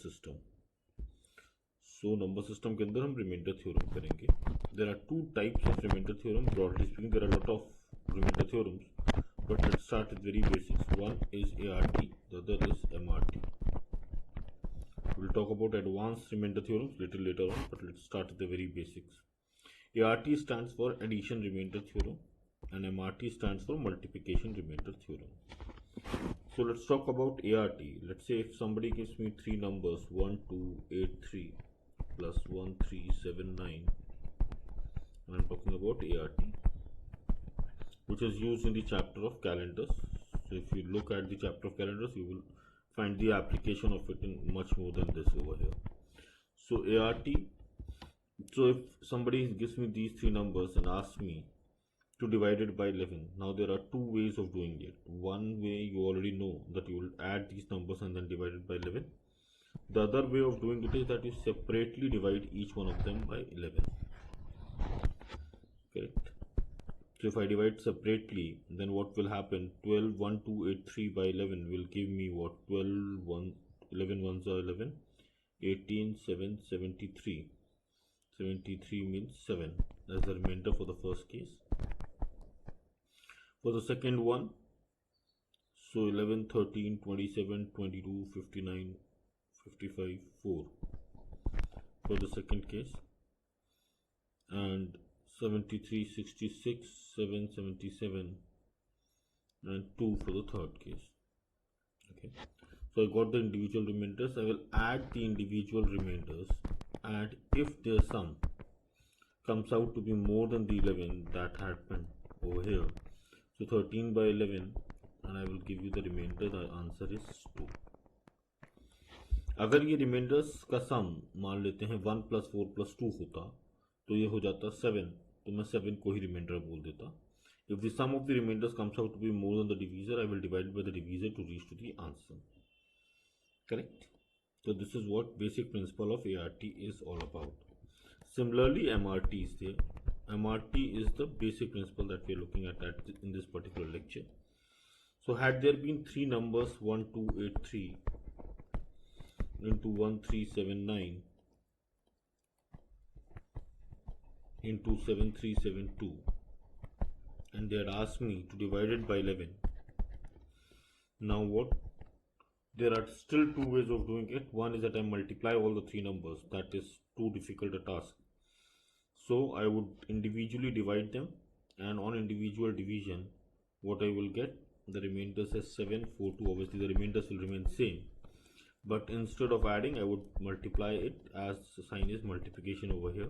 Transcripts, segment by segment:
System. So number system के अंदर हम रिमाइंडर थ्योरम करेंगे. There are two types of remainder theorem. Broadly speaking there are lot of remainder theorems, but let's start with very basics. One is ART, the other is MRT. We'll talk about advanced remainder theorems little later on, but let's start with the very basics. ART stands for addition remainder theorem and MRT stands for multiplication remainder theorem. So let's talk about ART. Let's say if somebody gives me three numbers 1, 2, 8, 3 plus 1, 3, 7, 9, and I'm talking about ART, which is used in the chapter of calendars. So if you look at the chapter of calendars, you will find the application of it in much more than this over here. So ART, so if somebody gives me these three numbers and asks me to divide it by 11, now there are two ways of doing it. One way you already know that you will add these numbers and then divide it by 11. The other way of doing it is that you separately divide each one of them by 11. Correct. So if I divide separately, then what will happen? 12, 1, 2, 8, 3 by 11 will give me what? 12, 1, 11 ones are 11, 18, 7, 73. 73 means 7 as the remainder for the first case. For the second one, so 11, 13, 27, 22, 59, 55, 4 for the second case, and 73, 66, 7, 77, and 2 for the third case. Okay, so I got the individual remainders. I will add the individual remainders, and if their sum comes out to be more than the 11 that happened over here, so 13 by 11, and I will give you the remainder. The answer is 2. अगर ये reminders का सम मान लेते हैं 1 + 4 + 2 होता तो ये हो जाता 7, तो मैं 7 को ही रिमाइंडर बोल देता. If the sum of the remainders comes out to be more than the divisor, I will divide by the divisor to reach to the answer. Correct? So this is what basic principle of ART is all about. Similarly, MRT is there. MRT is the basic principle that we are looking at in this particular lecture. So had there been three numbers 1, 2, 8, 3 into 1, 3, 7, 9 into 7, 3, 7, 2, and they had asked me to divide it by 11. Now what? There are still two ways of doing it. One is that I multiply all the three numbers. That is too difficult a task. So I would individually divide them, and on individual division, what I will get, the remainders as 7, 4, 2. Obviously the remainders will remain same, but instead of adding, I would multiply it, as the sign is multiplication over here.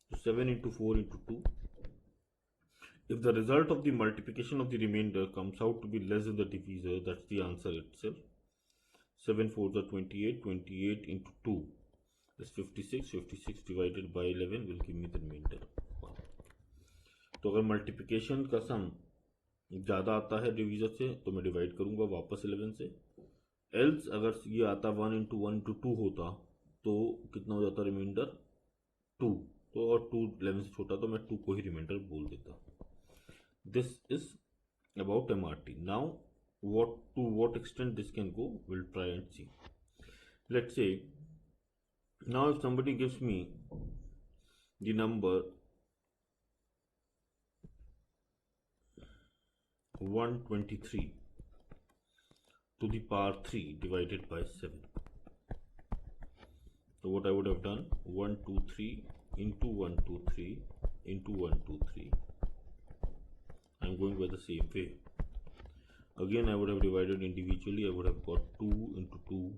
So 7 into 4 into 2. If the result of the multiplication of the remainder comes out to be less than the divisor, that's the answer itself. 7 4s are 28, 28 into 2 is 56, 56 divided by 11 will give me the remainder 1. तो अगर multiplication का सम ज़्यादा आता है divisor से तो मैं divide करूँगा वापस 11 से. एल्स अगर ये आता 1 into 1 into 2 होता तो कितना हो जाता रिमाइंडर 2. तो और 2 11 से छोटा तो मैं 2 को ही रिमाइंडर बोल देता. This is about MRT. Now to what extent this can go, we'll try and see. Let's say now if somebody gives me the number 123 to the power 3 divided by 7. So what I would have done, 123 into 123 into 123. I'm going by the same way. Again I would have divided individually. I would have got 2 into 2,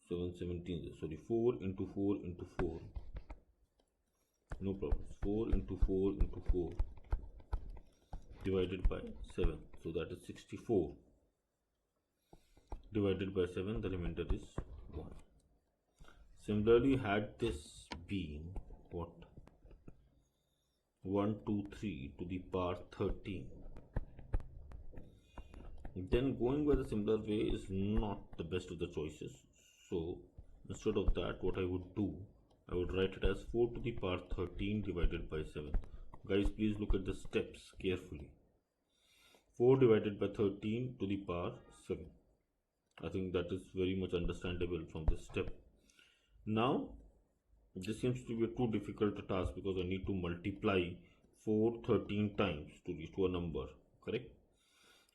7, 17, sorry, 4 into 4 into 4. No problem. 4 into 4 into 4 divided by 7. So that is 64. Divided by 7, the remainder is 1. Similarly, had this been what? 1, 2, 3 to the power 13. Then going by the similar way is not the best of the choices. So instead of that, what I would do, I would write it as 4 to the power 13 divided by 7. Guys, please look at the steps carefully. 4 divided by 13 to the power 7. I think that is very much understandable from this step. Now, this seems to be a too difficult a task because I need to multiply 4 13 times to reach to a number, correct?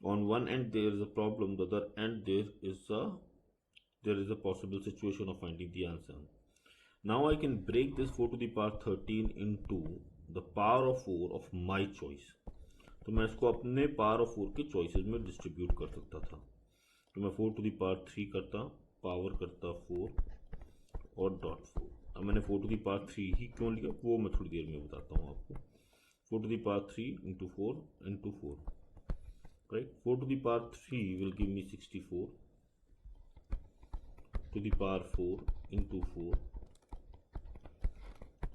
On one end there is a problem, the other end there is a possible situation of finding the answer. Now I can break this 4 to the power 13 into the power of 4 of my choice. तो मैं इसको अपने power of 4 के choices में distribute कर सकता था. तो मैं 4 टू दी पावर 3 करता, पावर करता 4 और डॉट 4. अब मैंने 4 टू दी पावर 3 ही क्यों लिया वो मैं थोड़ी देर में बताता हूँ आपको. 4 to the power 3 into 4 into 4, right. 4 to the power 3 will give me 64 to the power 4 into 4.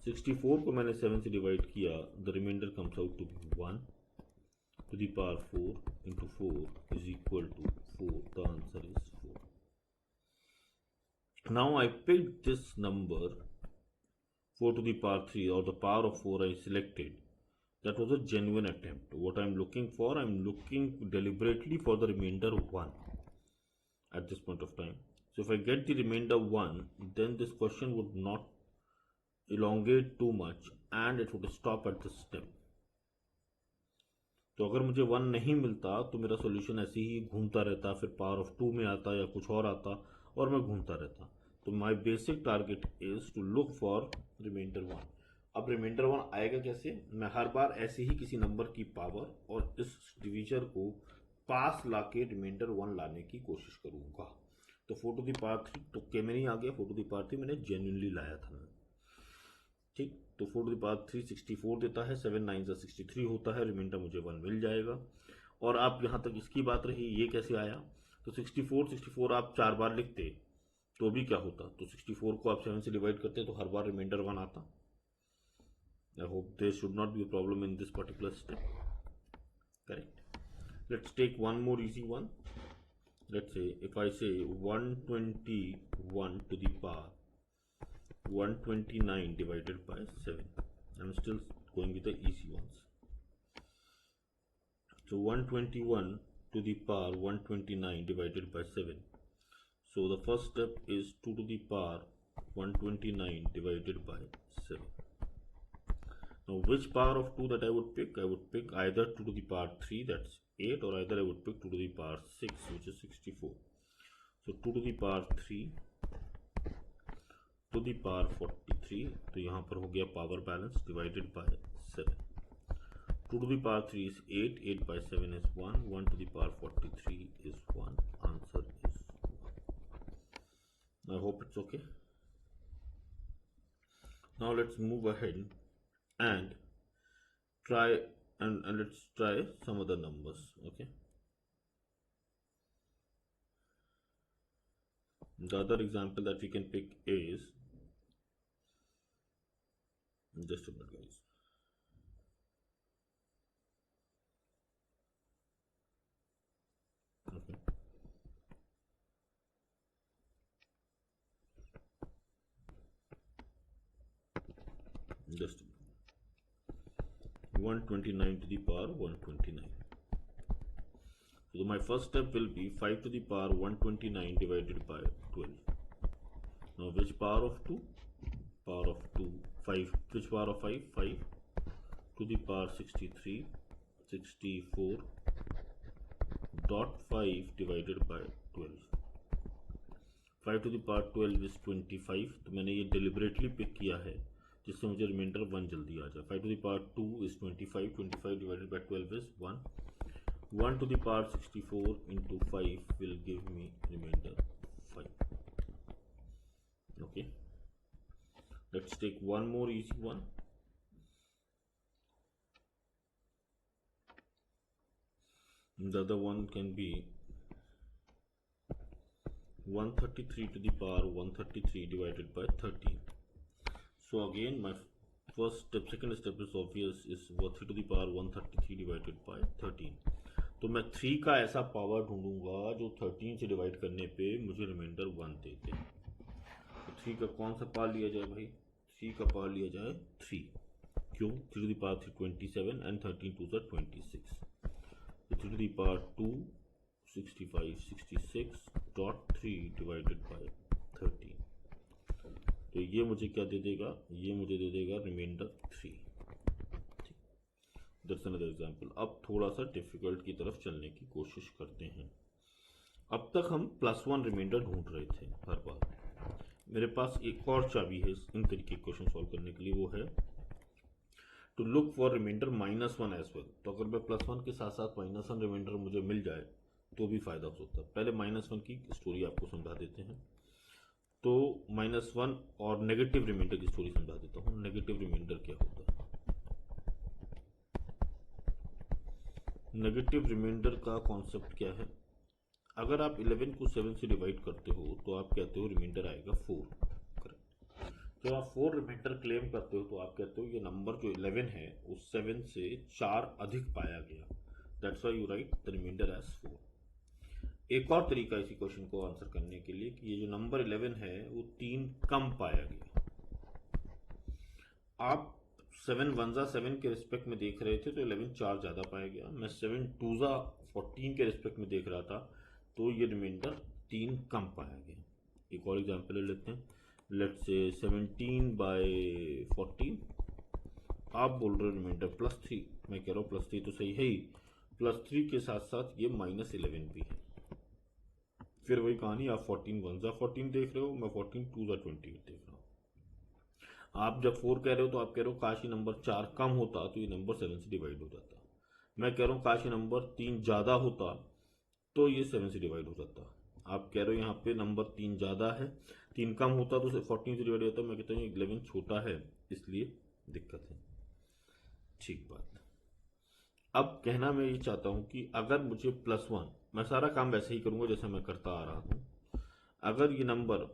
64 को मैंने 7 से डिवाइड किया, the remainder comes out to be 1 to the power 4 into 4 is equal to 4. The answer is 4. Now I picked this number 4 to the power 3 or the power of 4 I selected. That was a genuine attempt. What I am looking for, I am looking deliberately for the remainder 1 at this point of time. So if I get the remainder 1, then this question would not elongate too much and it would stop at this step. तो अगर मुझे 1 नहीं मिलता तो मेरा solution ऐसे ही घूमता रहता, फिर पावर ऑफ 2 में आता या कुछ और आता और मैं घूमता रहता. तो my basic target is to look for remainder 1. अब रिमाइंडर 1 आएगा कैसे? मैं हर बार ऐसे ही किसी नंबर की पावर और इस डिवीजर को पास लाके रिमाइंडर 1 लाने की कोशिश करूँगा. तो 4 टू दी पावर 3 तो के में नहीं आ गया, 4 टू दी पावर 3 मैंने जेन्युइनली लाया था मैं, ठीक. तो 4 टू द पावर 3 64 देता है, 7 9 से 63 होता है, रिमाइंडर मुझे 1 मिल जाएगा. और आप यहाँ तक इसकी बात रही ये कैसे आया, तो 64 आप 4 बार लिखते तो भी क्या होता, तो 64 को आप 7 से डिवाइड करते तो हर बार रिमाइंडर 1 आता. I hope there should not be a problem in this particular step, correct. Let's take one more easy one. Let's say if I say 121 to the power 129 divided by 7. I'm still going with the easy ones. So 121 to the power 129 divided by 7. So the first step is 2 to the power 129 divided by 7. Now which power of 2 that I would pick? I would pick either 2 to the power 3, that's 8, or either I would pick 2 to the power 6, which is 64. So 2 to the power 3 to the power 43, तो यहाँ पर हो गया power balance divided by 7. 2 to the power 3 is 8, 8 by 7 is 1, 1 to the power 43 is 1. Answer is 1. I hope it's okay. Now let's move ahead and try and let's try some other numbers, okay. The other example that we can pick is, just a minute guys. Okay. Just a minute. 129 to the power 129. So my first step will be 5 to the power 129 divided by 12. Now which power of 2? Power of 2, 5. Which power of 5? 5 to the power 63, 64 dot 5 divided by 12. 5 to the power 12 is 25. तो मैंने ये deliberately pick किया है जिससे मुझे reminder 1 जल्दी आ जाए. 5 to the power 2 is 25. 25 divided by 12 is 1. 1 to the power 64 into 5 will give me remainder 5. Okay. Let's take one more easy one. The other one can be 133 to the power 133 divided by 13. So again my second step is obvious, is 3 to the power 133 divided by 13. तो मैं 3 का ऐसा power ढूंढूंगा जो 13 से divide करने पे मुझे reminder 1 दे दे. तो 3 का कौन सा पावर लिया जाए भाई? 3 का पावर लिया जाए 3. क्यों? 3 to the power 3 27 and 13 2 are 26. So 3 to the power 2 6566.3 divided by 13। तो ये मुझे क्या दे देगा, ये मुझे दे देगा रिमाइंडर 3। That's another example. अब थोड़ा सा डिफिकल्ट की तरफ चलने की कोशिश करते हैं। अब तक हम +1 रिमाइंडर ढूंढ रहे थे हर बार। मेरे पास एक और चाबी है इन तरीके क्वेश्चन सॉल्व करने के लिए, वो है to look for remainder -1 as well. तो अगर मैं +1 के साथ साथ -1 रिमाइंडर मुझे मिल जाए तो भी फायदा हो सकता है। पहले -1 की स्टोरी आपको समझा देते हैं। तो -1 और नेगेटिव रिमाइंडर की स्टोरी समझा देता हूँ। नेगेटिव रिमाइंडर क्या होता है? नेगेटिव रिमाइंडर का कॉन्सेप्ट क्या है? अगर आप 11 को 7 से डिवाइड करते हो तो आप कहते हो रिमाइंडर आएगा 4। करेक्ट। जब आप 4 रिमाइंडर क्लेम करते हो तो आप कहते हो ये नंबर जो 11 है उस 7 से 4 अधिक पाया गया। That's why you write the remainder as 4। एक और तरीका इसी क्वेश्चन को आंसर करने के लिए कि ये जो नंबर 11 है वो 3 कम पाया गया। आप 7 1 7 के रिस्पेक्ट में देख रहे थे तो 11 4 ज़्यादा पाया गया। मैं 7 2 14 के रिस्पेक्ट में देख रहा था तो ये रिमाइंडर 3 कम पाया गया। एक और एग्जांपल ले लेते हैं। Let's say 17/14। आप बोल रहे हो रिमाइंडर +3, मैं कह रहा हूँ +3 तो सही है ही, +3 के साथ साथ ये -11 भी है। फिर वही कहानी, आप 14 1 14 देख रहे हो, मैं 14 2 28 देख रहा हूँ। आप जब 4 कह रहे हो तो आप कह रहे हो काश ये नंबर 4 कम होता तो ये नंबर 7 से डिवाइड हो जाता। मैं कह रहा हूँ काश ये नंबर 3 ज़्यादा होता तो ये 7 से डिवाइड हो जाता। आप कह रहे हो यहाँ पे नंबर 3 ज़्यादा है, 3 कम होता तो 14 से डिवाइड होता। मैं कहता हूँ 11 छोटा है इसलिए दिक्कत है। ठीक बात। अब कहना मैं ये चाहता हूँ कि अगर मुझे +1, मैं सारा काम वैसे ही करूँगा जैसे मैं करता आ रहा हूँ। अगर ये नंबर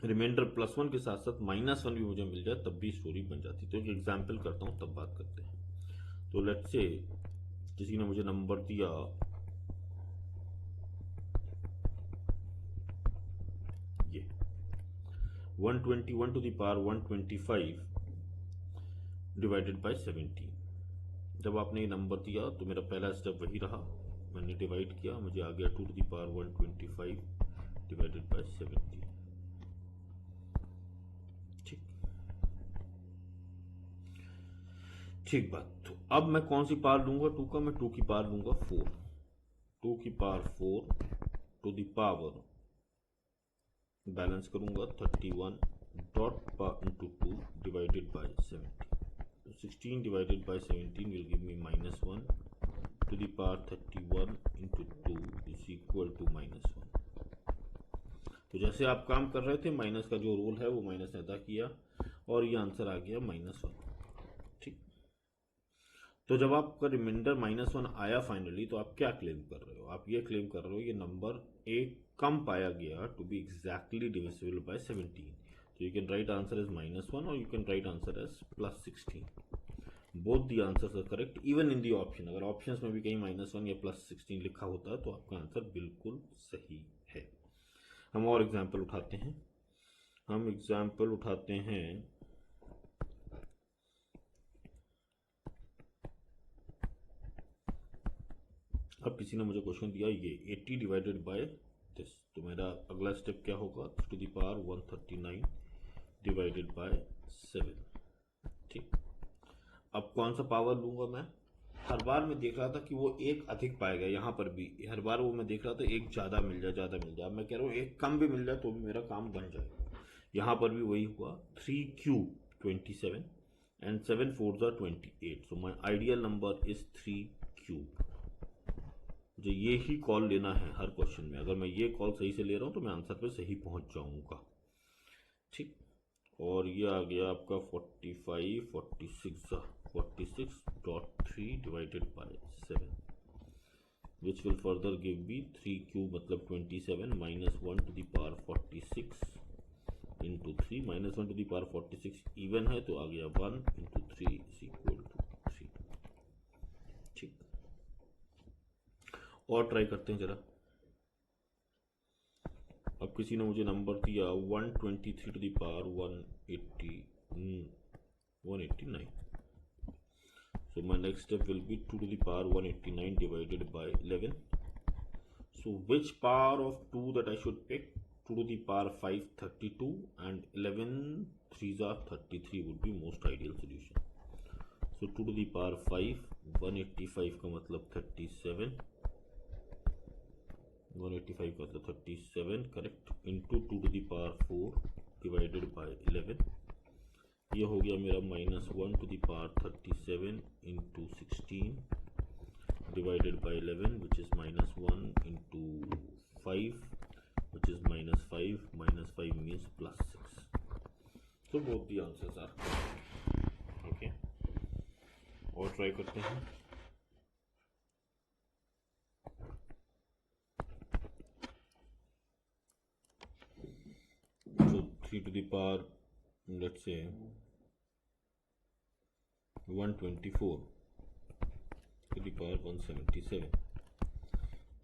रिमाइंडर +1 के साथ साथ -1 भी मुझे मिल जाए तब भी स्टोरी बन जाती। तो एक एग्जाम्पल करता हूँ तब बात करते हैं। तो लेट्स से किसी ने मुझे नंबर दिया ये 121 to the power 125 divided by 17। जब आपने ये नंबर दिया तो मेरा पहला स्टेप वही रहा, मैंने डिवाइड किया, मुझे आ गया 2 to the power 125 divided by 17। ठीक बात। तो अब मैं कौन सी पावर लूंगा 2 का? मैं 2 की पावर लूंगा 4। 2 की power 4 to the power, balance करूंगा 31 dot into 2 divided by 17। 16 divided by 17 will give me -1 to the power 31 into 2 is equal to -1। तो जैसे आप काम कर रहे थे माइनस का जो रोल है वो माइनस ने अदा किया और ये आंसर आ गया -1। ठीक। तो जब आपका रिमाइंडर -1 आया फाइनली तो आप क्या क्लेम कर रहे हो? आप ये क्लेम कर रहे हो ये नंबर एक कम पाया गया to be exactly divisible by 17। तो you can write answer as -1 और you can write answer as +16। Both the answers are correct even in the option. अगर ऑप्शंस में भी कहीं -1 या +16 लिखा होता है तो आपका आंसर बिल्कुल सही है। हम और एग्जाम्पल उठाते हैं। अब किसी ने मुझे क्वेश्चन दिया ये 80 डिवाइडेड बाय दिस, तो मेरा अगला स्टेप क्या होगा? To the power 139 divided by 7। ठीक। अब कौन सा पावर लूंगा मैं? हर बार मैं देख रहा था कि वो एक अधिक पाएगा, यहाँ पर भी हर बार वो मैं देख रहा था एक ज़्यादा मिल जाए, ज़्यादा मिल जाए। मैं कह रहा हूँ एक कम भी मिल जाए तो भी मेरा काम बन जाएगा। यहाँ पर भी वही हुआ। 3 cube 27 and 7 4 28। So my ideal number is 3 cube. मुझे ये ही कॉल लेना है हर क्वेश्चन में। अगर मैं ये कॉल सही से ले रहा हूँ तो मैं आंसर पे सही पहुँच जाऊँगा। ठीक। और ये आ गया आपका 46.3 divided by 7 which will further give me 3 cube मतलब 27 -1 to the power 46 into 3। -1 to the power 46 even है तो आ गया 1 इंटू 3 इज इक्वल टू 3। ठीक। और ट्राई करते हैं जरा। अब किसी ने मुझे नंबर दिया 123 to the power 189। So my next step will be 2 to the power 189 divided by 11 So which power of 2 that I should pick? 2 to the power 5 32 and 11 3s are 33 would be most ideal solution. So 2 to the power 5 185 का मतलब 37, 185 का मतलब 37 correct, into 2 to the power 4 divided by 11, ये हो गया मेरा -1 to the power 37 into 16 divided by 11 which is -1 into 5 which is -5, -5 means +6. So both the answers are correct. Okay, और try करते हैं. So 3 to the power let's say 124 to the power 177,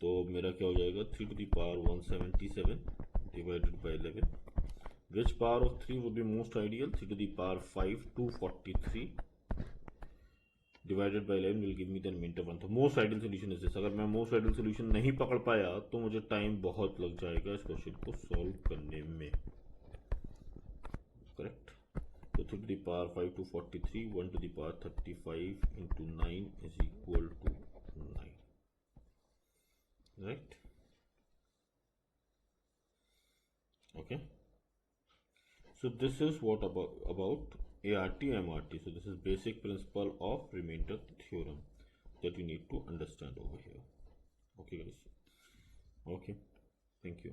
तो मेरा क्या हो जाएगा 3 to the power 177 divided by 11. Which power of 3 would be most ideal? 3 to the power 5 243 divided by 11 will give me the remainder 1. तो most ideal solution is this. अगर मैं most ideal solution नहीं पकड़ पाया तो मुझे टाइम बहुत लग जाएगा इस क्वेश्चन को सॉल्व करने में. Correct. So 3 to the power 5 to 43, 1 to the power 35 into 9 is equal to 9. Right? Okay. So this is what about ART MRT. So this is basic principle of remainder theorem that you need to understand over here. Okay guys. Okay. Thank you.